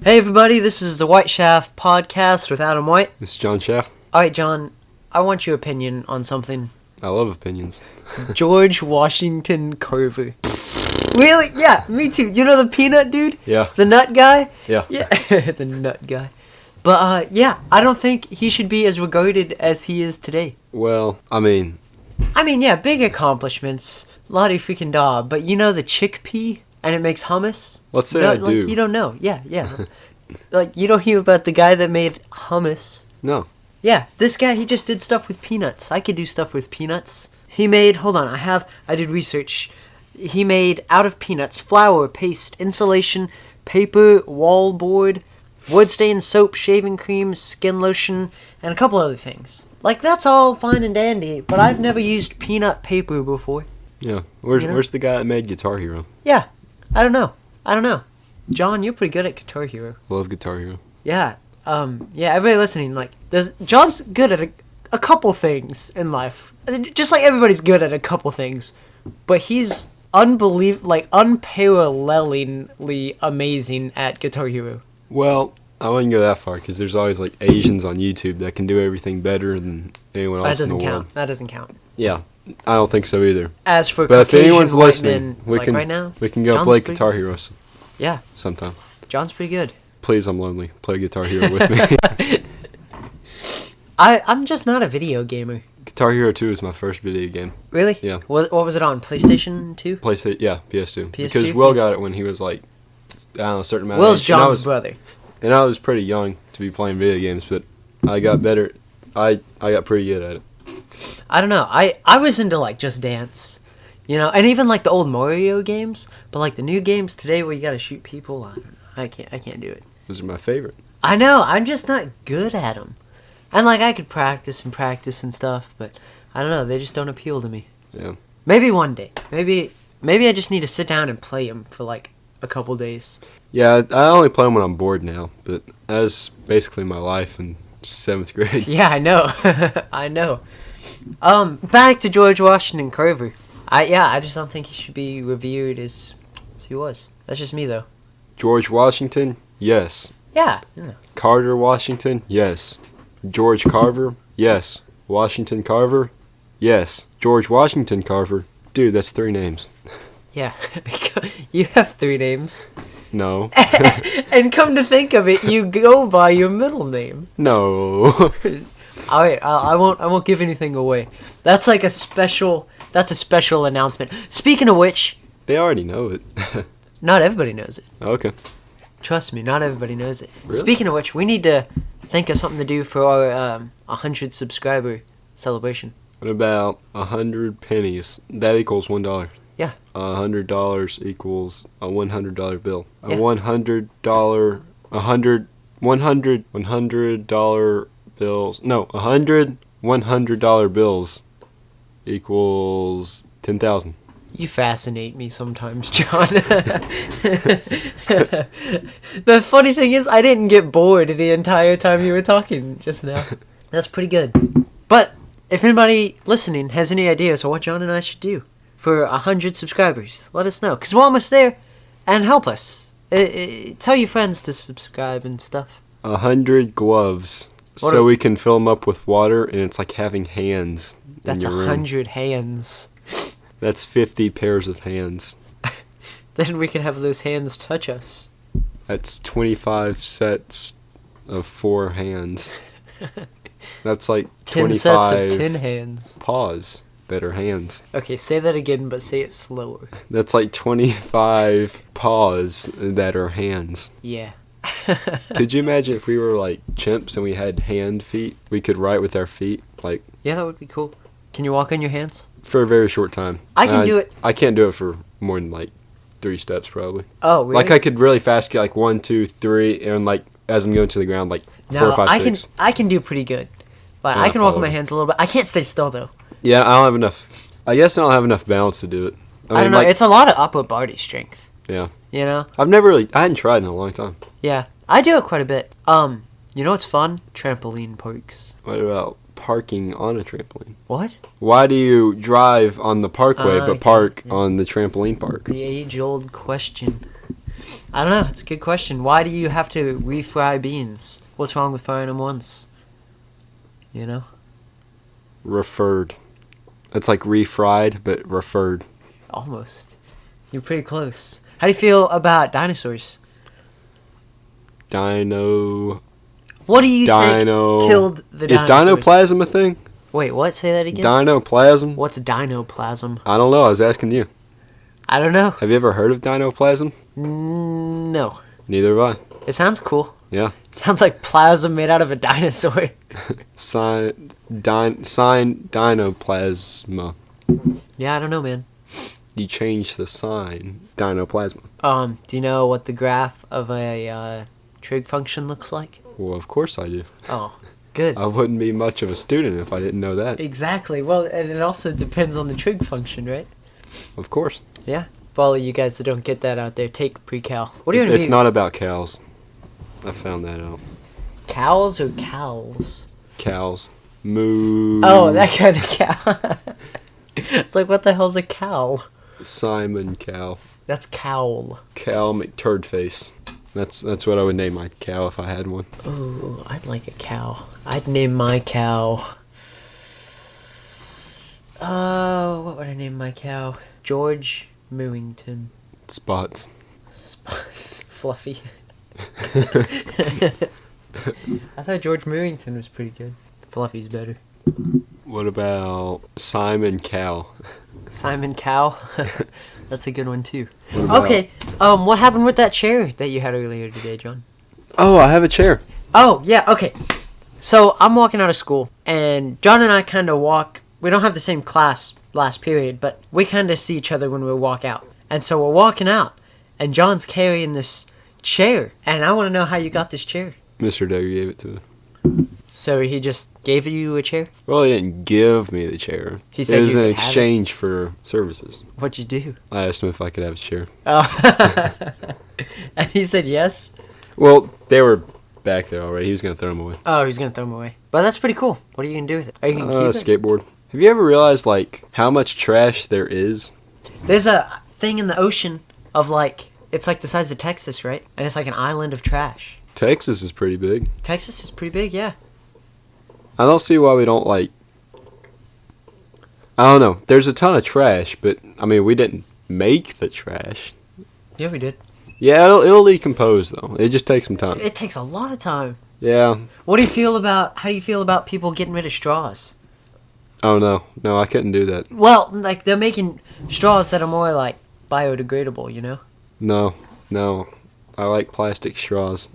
Hey everybody, this is the WhiteSchaffPodcast with Adam White. This is John Schaff. Alright John, I want your opinion on something. I love opinions. George Washington Carver. Really? Yeah, me too. You know the peanut dude? Yeah. The nut guy? Yeah. Yeah, the nut guy. But yeah, I don't think he should be as regarded as he is today. Well, I mean, yeah, big accomplishments. Lottie freaking da. But you know the chickpea? And it makes hummus? let's say No, I like, do. You don't know. Yeah. Like, you don't hear about the guy that made hummus. No. Yeah, this guy, he just did stuff with peanuts. I could do stuff with peanuts. He made, hold on, I did research. He made, out of peanuts, flour, paste, insulation, paper, wallboard, wood stain, soap, shaving cream, skin lotion, and a couple other things. Like, that's all fine and dandy, but I've never used peanut paper before. Yeah. Where's You know? Where's the guy that made Guitar Hero? Yeah, I don't know. John, you're pretty good at Guitar Hero. Love Guitar Hero. Yeah, everybody listening, like, John's good at a couple things in life. Just like everybody's good at a couple things. But he's unparallelingly amazing at Guitar Hero. Well, I wouldn't go that far because there's always like Asians on YouTube that can do everything better than anyone else in the world. That doesn't count. Yeah, I don't think so either. As for But if Caucasian anyone's white listening, men, we like can right now, we can go John's play pretty- Guitar Hero Yeah, sometime. John's pretty good. Please, I'm lonely. Play Guitar Hero with me. I'm just not a video gamer. Guitar Hero 2 is my first video game. Really? Yeah. What was it on? PlayStation 2? PlayStation, yeah, PS2. PS2? Because Will got it when he was like, I don't know, a certain amount Will's of age. And John's brother. And I was pretty young to be playing video games, but I got better. I got pretty good at it. I don't know. I was into like Just Dance, you know, and even like the old Mario games. But like the new games today where you gotta shoot people, I don't know. I can't do it. Those are my favorite. I know. I'm just not good at them. And like I could practice and stuff, but I don't know. They just don't appeal to me. Yeah. Maybe one day. Maybe I just need to sit down and play them for like a couple days. Yeah, I only play them when I'm bored now, but that's basically my life in 7th grade. Yeah, I know. I know. Back to George Washington Carver. I just don't think he should be revered as he was. That's just me though. George Washington, yes. Yeah. Carter Washington, yes. George Carver, yes. Washington Carver, yes. George Washington Carver, dude, that's 3 names. Yeah. You have 3 names. No. And come to think of it, you go by your middle name. No. I won't give anything away. That's like a special announcement. Speaking of which, They already know it. not everybody knows it. Okay. Trust me, not everybody knows it. Really? Speaking of which, we need to think of something to do for our 100 subscriber celebration. What about 100 pennies? That equals $1. Yeah. $100 equals a $100 bill. A Yeah. $100 bills. No, 100 $100 bills equals 10,000. You fascinate me sometimes, John. The funny thing is, I didn't get bored the entire time you were talking just now. That's pretty good. But if anybody listening has any ideas on what John and I should do for 100 subscribers, let us know. Because we're almost there, and help us. Tell your friends to subscribe and stuff. 100 gloves. What So are- we can fill them up with water, and it's like having hands. That's in your room. 100 hands. That's 50 pairs of hands. Then we can have those hands touch us. That's 25 sets of 4 hands. That's like 10 25 sets of 10 hands. paws that are hands. Okay, say that again, but say it slower. That's like 25 paws that are hands. Yeah. Could you imagine if we were like chimps and we had hand feet? We could write with our feet, like, Yeah, that would be cool. Can you walk on your hands? for a very short time. I can do it. I can't do it for more than like 3 steps probably. Oh, really? Like I could really fast get like 1, 2, 3, and like as I'm going to the ground, like 4, 5, 6. I can do pretty good. Like, Yeah, I can walk on my follow. hands a little bit. I can't stay still, though. Yeah, I don't have enough. I guess I don't have enough balance to do it. I don't know. like, It's a lot of upper body strength. yeah. You know? I hadn't tried in a long time. Yeah. I do it quite a bit. You know what's fun? Trampoline parks. What about parking on a trampoline? What? Why do you drive on the parkway Oh, but okay, park yeah. on the trampoline park? The age-old question. I don't know. It's a good question. Why do you have to refry beans? What's wrong with frying them once? You know? Referred. It's like refried, but referred. Almost. You're pretty close. How do you feel about dinosaurs? Dino. What do you think killed the Is dinosaurs? dinoplasm a thing? Wait, what? Say that again? Dinoplasm? What's dinoplasm? I don't know. I was asking you. I don't know. Have you ever heard of dinoplasm? No. Neither have I. It sounds cool. Yeah. It sounds like plasma made out of a dinosaur. Dinoplasma. Yeah, I don't know, man. You change the sign. Dinoplasma. Do you know what the graph of a trig function looks like? Well, of course I do. Oh, good. I wouldn't be much of a student if I didn't know that. Exactly. Well, and it also depends on the trig function, right? Of course. Yeah. For all of you guys that don't get that out there, take pre-cal. What do you want to It's not about cows. I found that out. Cows or cows? Cows. Moo. Oh, that kind of cow. It's like, what the hell's a cow? Simon Cow. That's cowl. Cow McTurdface. That's what I would name my cow if I had one. Ooh, I'd like a cow. I'd name my cow. Oh, what would I name my cow? George Mooington. Spots. Fluffy. I thought George Mooington was pretty good. Fluffy's better. What about Simon Cow? Simon Cow. That's a good one too. What about- Okay. What happened with that chair that you had earlier today, John? Oh, I have a chair. Oh, yeah, okay. So I'm walking out of school, and John and I kind of walk. We don't have the same class last period, but we kind of see each other when we walk out. And so we're walking out, and John's carrying this chair, and I want to know how you got this chair. Mr. Duggar gave it to me. So he just gave you a chair? Well, he didn't give me the chair. He said it was you in could have exchange for services. What'd you do? I asked him if I could have his chair. Oh. And he said yes? Well, they were back there already. He was going to throw them away. Oh, he's going to throw them away. But that's pretty cool. What are you going to do with it? Are you going to keep it? Skateboard. Have you ever realized, like, how much trash there is? There's a thing in the ocean of, like, it's like the size of Texas, right? And it's like an island of trash. Texas is pretty big. Texas is pretty big, yeah. I don't see why we don't, like... I don't know. There's a ton of trash, but, I mean, we didn't make the trash. Yeah, we did. Yeah, it'll decompose, though. It just takes some time. It takes a lot of time. Yeah. How do you feel about people getting rid of straws? Oh, no. No, I couldn't do that. Well, like, they're making straws that are more, like, biodegradable, you know? No. I like plastic straws.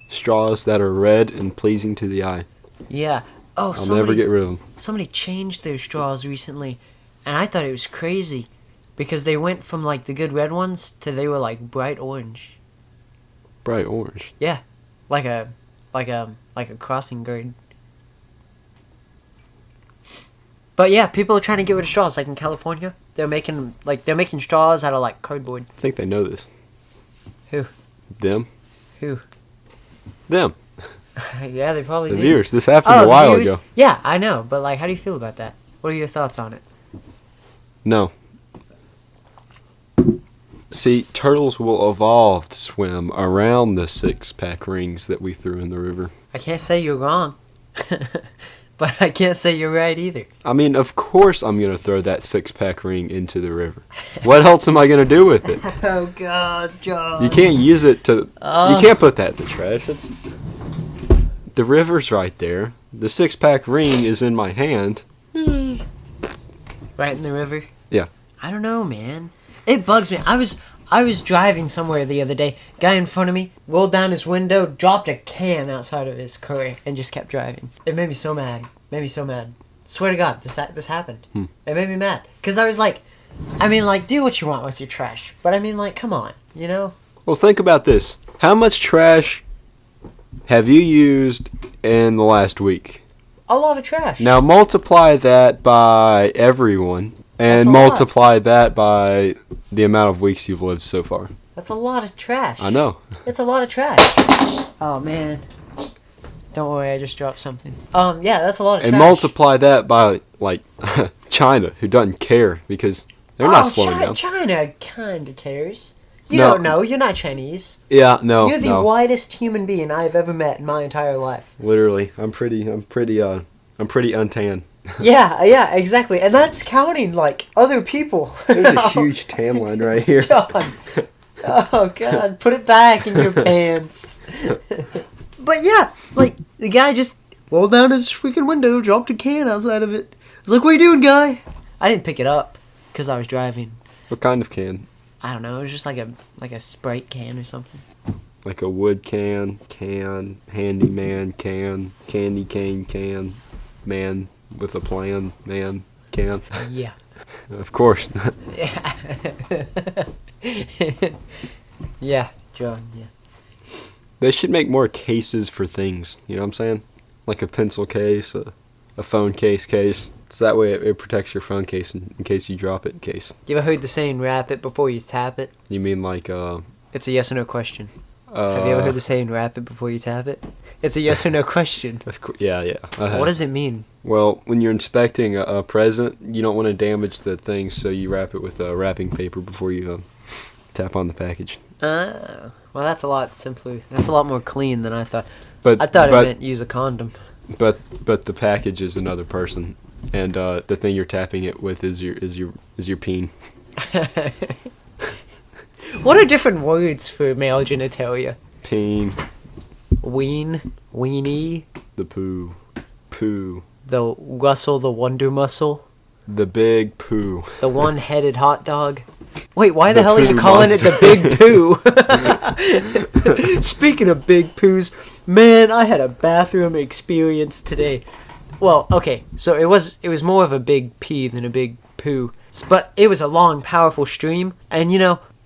Straws that are red and pleasing to the eye. Yeah. Oh, I'll never get rid of them. Somebody changed their straws recently, and I thought it was crazy. Because they went from, like, the good red ones to they were, like, bright orange. Bright orange. Yeah. Like a crossing guard. But yeah, people are trying to get rid of straws. Like in California, they're making straws out of like cardboard. I think they know this. Who? Them. Who? Them. Yeah, they probably The do. viewers. This happened Oh, a the while viewers? ago. Yeah, I know. But like, how do you feel about that? What are your thoughts on it? No. See, turtles will evolve to swim around the 6-pack rings that we threw in the river. I can't say you're wrong, but I can't say you're right either. I mean, of course I'm going to throw that 6-pack ring into the river. What else am I going to do with it? Oh God, John! You can't use it to... You can't put that in the trash. The river's right there. The 6-pack ring is in my hand. Right in the river? Yeah. I don't know, man. It bugs me. I was driving somewhere the other day. Guy in front of me rolled down his window, dropped a can outside of his car, and just kept driving. It made me so mad. Swear to God, this happened. It made me mad. Because I was like, do what you want with your trash. But I mean, like, come on, you know? Well, think about this. How much trash have you used in the last week? A lot of trash. Now multiply that by everyone. That's And a lot. multiply that by the amount of weeks you've lived so far. That's a lot of trash. I know. It's a lot of trash. Oh, man. Don't worry, I just dropped something. Yeah, that's a lot of trash. And multiply that by, like, China, who doesn't care because they're not slowing down. China kind of cares. You No. don't know. You're not Chinese. Yeah, no, You're the no. whitest human being I've ever met in my entire life. Literally, I'm pretty untan. Yeah, exactly. And that's counting, like, other people. There's a huge tan line right here. John. Oh, God. Put it back in your pants. But, yeah, like, the guy just rolled down his freaking window, dropped a can outside of it. I was like, what are you doing, guy? I didn't pick it up because I was driving. What kind of can? I don't know. It was just like a Sprite can or something. Like a wood can, handyman can, candy cane can, man with a plan, man can. Yeah. Of course. Yeah. Yeah, John, yeah. They should make more cases for things, you know what I'm saying? Like a pencil case, a phone case. So that way it protects your phone case in case you drop it in case. You ever heard the saying, wrap it before you tap it? You mean like, It's a yes or no question. Have you ever heard the saying, wrap it before you tap it? It's a yes or no question. Yeah. What does it mean? Well, when you're inspecting a present, you don't want to damage the thing, so you wrap it with wrapping paper before you tap on the package. Well, that's a lot simpler. That's a lot more clean than I thought. But I thought it meant use a condom. But the package is another person, and the thing you're tapping it with is your peen. What are different words for male genitalia? Peen. Ween, weenie, The poo. the Russell the Wonder Muscle, The big poo. the one-headed hot dog. Wait, why the The hell are you poo calling monster. it the big poo? Speaking of big poos, man, I had a bathroom experience today. Well, okay, so it was more of a big pee than a big poo, but it was a long, powerful stream, and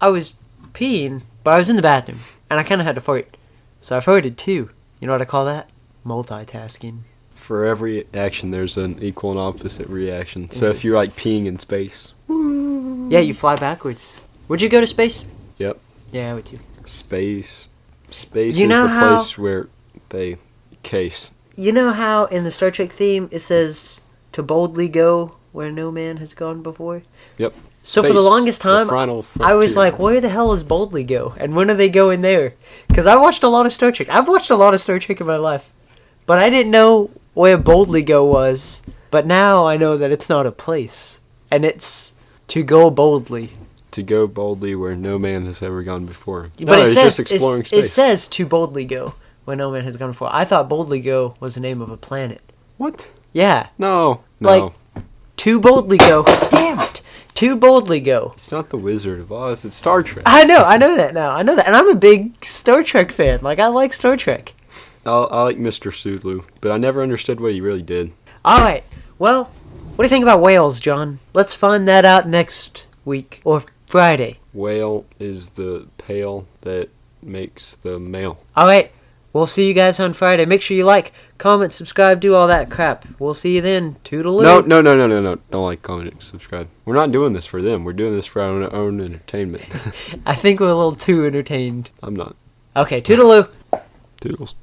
I was peeing, but I was in the bathroom, and I kind of had to fart, so I farted too. You know what I call that? Multitasking. For every action, there's an equal and opposite reaction. So if you're like peeing in space. Yeah, you fly backwards. Would you go to space? Yep. Yeah, I would too. Space is You know the how- place where they case. You know how in the Star Trek theme it says to boldly go where no man has gone before? Yep. So for the Space, longest time, final I was frontier. like, where the hell is boldly go? And when are they going there? Because I watched a lot of Star Trek. I've watched a lot of Star Trek in my life. But I didn't know where boldly go was. But now I know that it's not a place. And it's to go boldly. To go boldly where no man has ever gone before. But No, it it's says just exploring it space. says to boldly go where no man has gone before. I thought boldly go was the name of a planet. What? Yeah. No. Like, to boldly go. Damn it. To boldly go. It's not the Wizard of Oz. It's Star Trek. I know that now. I know that. And I'm a big Star Trek fan. Like, I like Star Trek. I like Mr. Sulu, but I never understood what he really did. Alright. Well, what do you think about whales, John? Let's find that out next week. Or Friday. Whale is the pail that makes the male. Alright. We'll see you guys on Friday. Make sure you like, comment, subscribe, do all that crap. We'll see you then. Toodaloo. No. Don't like, comment, and subscribe. We're not doing this for them. We're doing this for our own entertainment. I think we're a little too entertained. I'm not. Okay, toodaloo. Toodles.